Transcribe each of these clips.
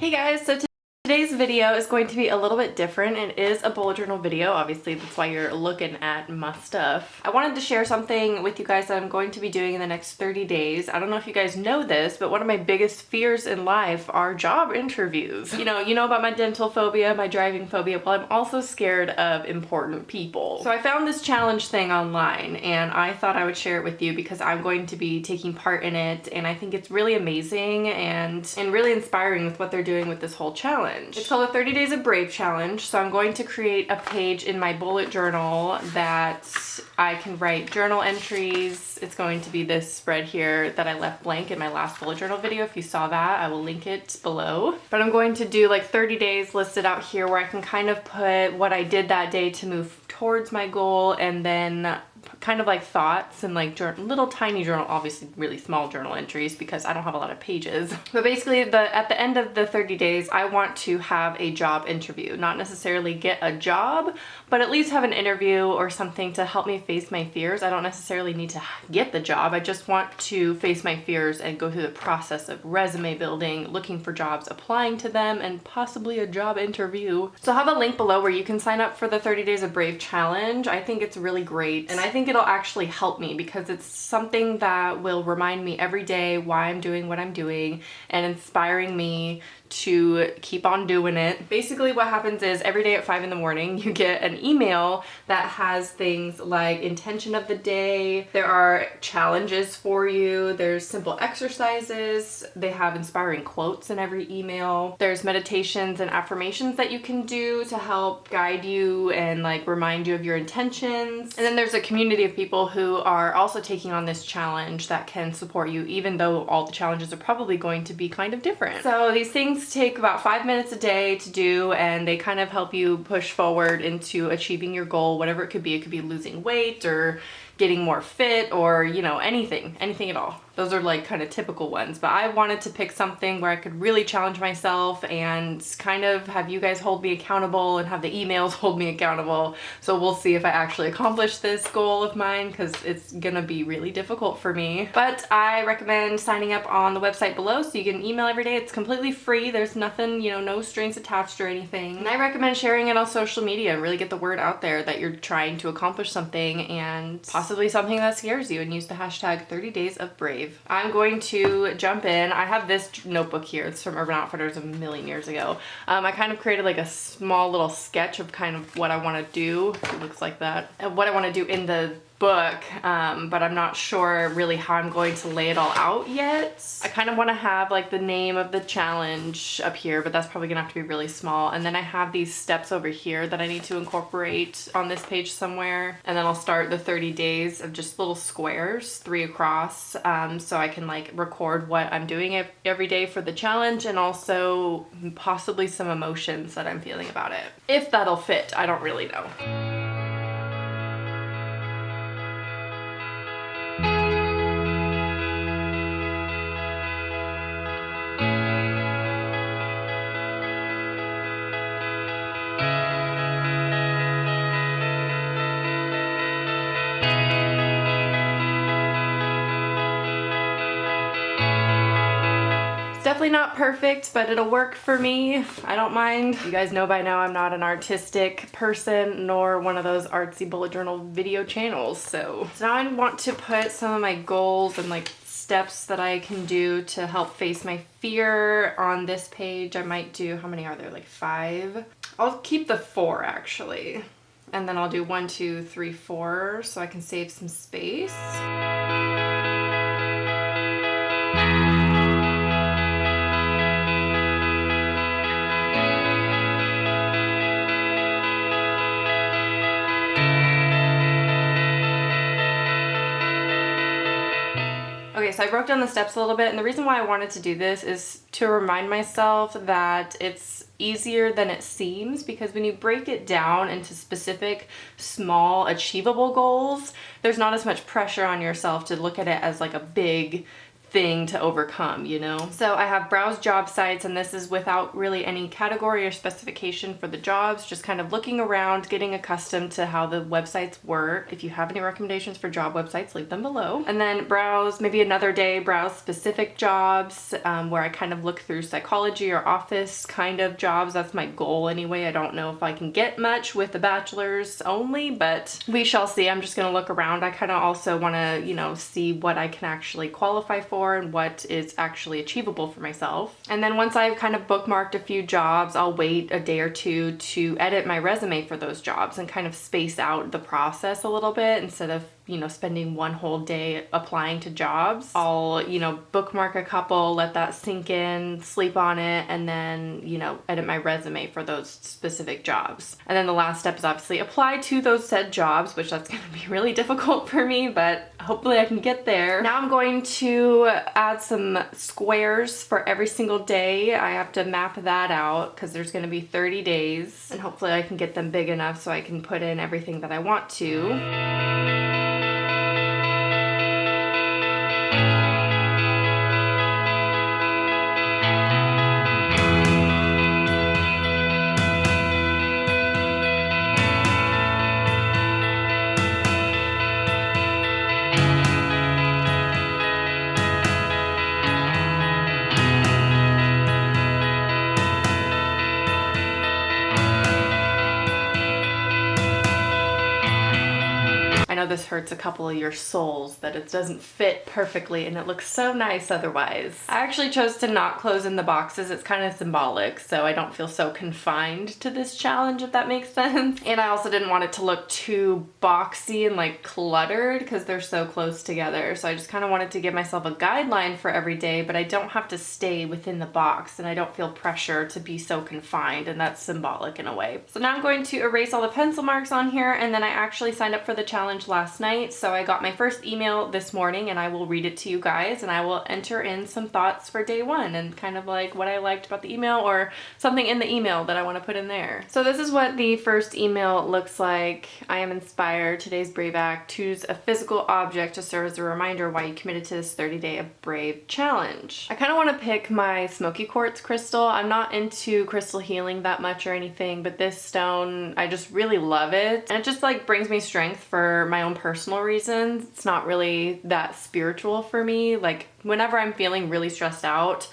Hey guys, so today's video is going to be a little bit different. It is a bullet journal video. Obviously, that's why you're looking at my stuff. I wanted to share something with you guys that I'm going to be doing in the next 30 days. I don't know if you guys know this, but one of my biggest fears in life are job interviews. You know about my dental phobia, my driving phobia. Well, I'm also scared of important people. So I found this challenge thing online and I thought I would share it with you because I'm going to be taking part in it, and I think it's really amazing and really inspiring with what they're doing with this whole challenge. It's called a 30 Days of Brave challenge. So I'm going to create a page in my bullet journal that I can write journal entries. It's going to be this spread here that I left blank in my last bullet journal video. If you saw that, I will link it below. But I'm going to do like 30 days listed out here where I can kind of put what I did that day to move towards my goal, and then kind of like thoughts and like little tiny journal, obviously really small journal entries because I don't have a lot of pages. But basically at the end of the 30 days, I want to have a job interview. Not necessarily get a job, but at least have an interview or something to help me face my fears. I don't necessarily need to get the job. I just want to face my fears and go through the process of resume building, looking for jobs, applying to them, and possibly a job interview. So I'll have a link below where you can sign up for the 30 Days of Brave challenge. I think it's really great, and I think it'll actually help me because it's something that will remind me every day why I'm doing what I'm doing and inspiring me to keep on doing it. Basically what happens is every day at 5 in the morning you get an email that has things like intention of the day, there are challenges for you, there's simple exercises, they have inspiring quotes in every email, there's meditations and affirmations that you can do to help guide you and like remind you of your intentions. And then there's a community of people who are also taking on this challenge that can support you even though all the challenges are probably going to be kind of different. So these things take about 5 minutes a day to do, and they kind of help you push forward into achieving your goal, whatever it could be. It could be losing weight or getting more fit or, you know, anything at all. Those are like kind of typical ones, but I wanted to pick something where I could really challenge myself and kind of have you guys hold me accountable and have the emails hold me accountable. So we'll see if I actually accomplish this goal of mine because it's gonna be really difficult for me. But I recommend signing up on the website below so you get an email every day. It's completely free. There's nothing, you know, no strings attached or anything. And I recommend sharing it on social media and really get the word out there that you're trying to accomplish something and possibly something that scares you, and use the hashtag 30 Days of Brave. I'm going to jump in. I have this notebook here. It's from Urban Outfitters a million years ago. I kind of created like a small little sketch of kind of what I want to do. It looks like that. And what I want to do in the book, but I'm not sure really how I'm going to lay it all out yet. I kind of want to have like the name of the challenge up here, but that's probably gonna have to be really small. And then I have these steps over here that I need to incorporate on this page somewhere. And then I'll start the 30 days of just little squares, 3 across, so I can like record what I'm doing every day for the challenge, and also possibly some emotions that I'm feeling about it. If that'll fit, I don't really know. Definitely not perfect, but it'll work for me. I don't mind. You guys know by now I'm not an artistic person nor one of those artsy bullet journal video channels. So now I want to put some of my goals and like steps that I can do to help face my fear on this page. I might do, how many are there? Like 5? I'll keep the 4 actually. And then I'll do 1, 2, 3, 4 so I can save some space. Okay, so I broke down the steps a little bit, and the reason why I wanted to do this is to remind myself that it's easier than it seems, because when you break it down into specific, small, achievable goals, there's not as much pressure on yourself to look at it as like a big thing to overcome, you know? So I have browse job sites, and this is without really any category or specification for the jobs, just kind of looking around, getting accustomed to how the websites work. If you have any recommendations for job websites, leave them below. And then browse, maybe another day, browse specific jobs where I kind of look through psychology or office kind of jobs. That's my goal anyway. I don't know if I can get much with the bachelor's only, but we shall see. I'm just gonna look around. I kind of also want to, you know, see what I can actually qualify for and what is actually achievable for myself. And then once I've kind of bookmarked a few jobs, I'll wait a day or two to edit my resume for those jobs and kind of space out the process a little bit instead of, you know, spending one whole day applying to jobs. I'll, you know, bookmark a couple, let that sink in, sleep on it, and then, you know, edit my resume for those specific jobs. And then the last step is obviously apply to those said jobs, which that's gonna be really difficult for me, but hopefully I can get there. Now I'm going to add some squares for every single day. I have to map that out because there's gonna be 30 days, and hopefully I can get them big enough so I can put in everything that I want to. I know this hurts a couple of your souls that it doesn't fit perfectly and it looks so nice otherwise. I actually chose to not close in the boxes. It's kind of symbolic, so I don't feel so confined to this challenge, if that makes sense. And I also didn't want it to look too boxy and like cluttered because they're so close together. So I just kind of wanted to give myself a guideline for every day, but I don't have to stay within the box and I don't feel pressure to be so confined, and that's symbolic in a way. So now I'm going to erase all the pencil marks on here, and then I actually signed up for the challenge last night, so I got my first email this morning and I will read it to you guys, and I will enter in some thoughts for day one and kind of like what I liked about the email or something in the email that I want to put in there. So this is what the first email looks like. I am inspired. Today's brave act. Choose a physical object to serve as a reminder why you committed to this 30-day brave challenge. I kind of want to pick my smoky quartz crystal. I'm not into crystal healing that much or anything, but this stone, I just really love it. And it just like brings me strength for my own personal reasons. It's not really that spiritual for me. Like whenever I'm feeling really stressed out,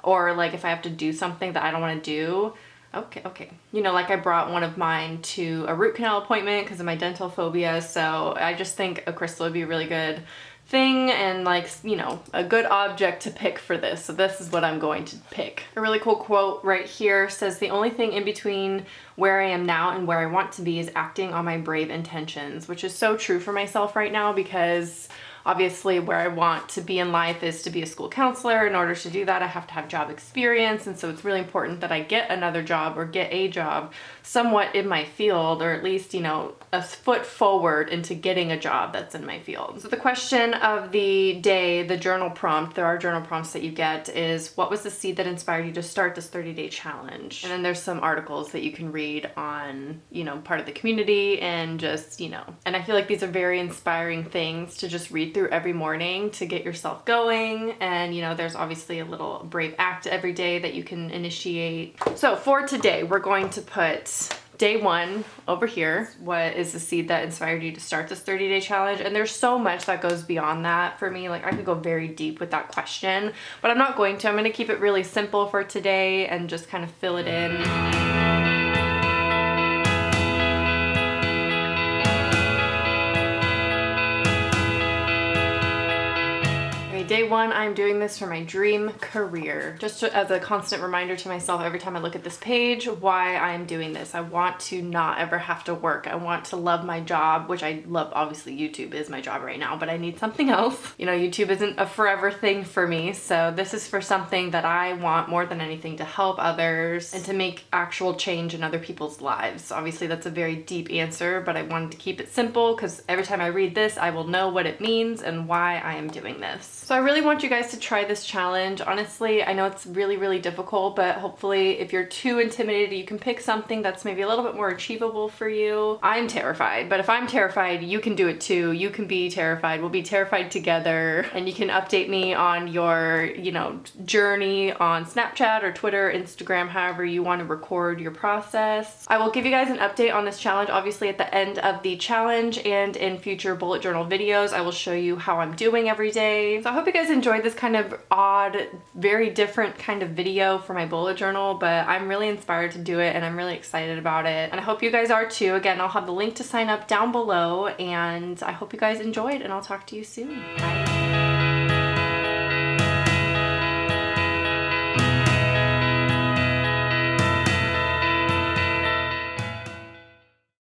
or like if I have to do something that I don't want to do, okay. You know, like I brought one of mine to a root canal appointment because of my dental phobia, so I just think a crystal would be a really good thing and like, you know, a good object to pick for this. So this is what I'm going to pick. A really cool quote right here says, "The only thing in between where I am now and where I want to be is acting on my brave intentions," which is so true for myself right now because obviously where I want to be in life is to be a school counselor. In order to do that, I have to have job experience. And so it's really important that I get another job or get a job somewhat in my field, or at least, you know, a foot forward into getting a job that's in my field. So the question of the day, the journal prompt, there are journal prompts that you get, is what was the seed that inspired you to start this 30-day challenge? And then there's some articles that you can read on, you know, part of the community and just, you know, and I feel like these are very inspiring things to just read through every morning to get yourself going. And, you know, there's obviously a little brave act every day that you can initiate. So for today, we're going to put day one over here. What is the seed that inspired you to start this 30-day challenge? And there's so much that goes beyond that for me. Like I could go very deep with that question, but I'm not going to. I'm going to keep it really simple for today and just kind of fill it in. Day one, I'm doing this for my dream career. Just as a constant reminder to myself every time I look at this page, why I'm doing this. I want to not ever have to work. I want to love my job, which I love. Obviously, YouTube is my job right now, but I need something else. You know, YouTube isn't a forever thing for me. So this is for something that I want more than anything to help others and to make actual change in other people's lives. Obviously, that's a very deep answer, but I wanted to keep it simple because every time I read this, I will know what it means and why I am doing this. So So I really want you guys to try this challenge. Honestly, I know it's really, really difficult, but hopefully if you're too intimidated, you can pick something that's maybe a little bit more achievable for you. I'm terrified, but if I'm terrified, you can do it too. You can be terrified. We'll be terrified together, and you can update me on your, you know, journey on Snapchat or Twitter, Instagram, however you want to record your process. I will give you guys an update on this challenge, obviously at the end of the challenge, and in future bullet journal videos, I will show you how I'm doing every day. So I hope you guys enjoyed this kind of odd, very different kind of video for my bullet journal, but I'm really inspired to do it and I'm really excited about it. And I hope you guys are too. Again, I'll have the link to sign up down below, and I hope you guys enjoyed, and I'll talk to you soon. Bye.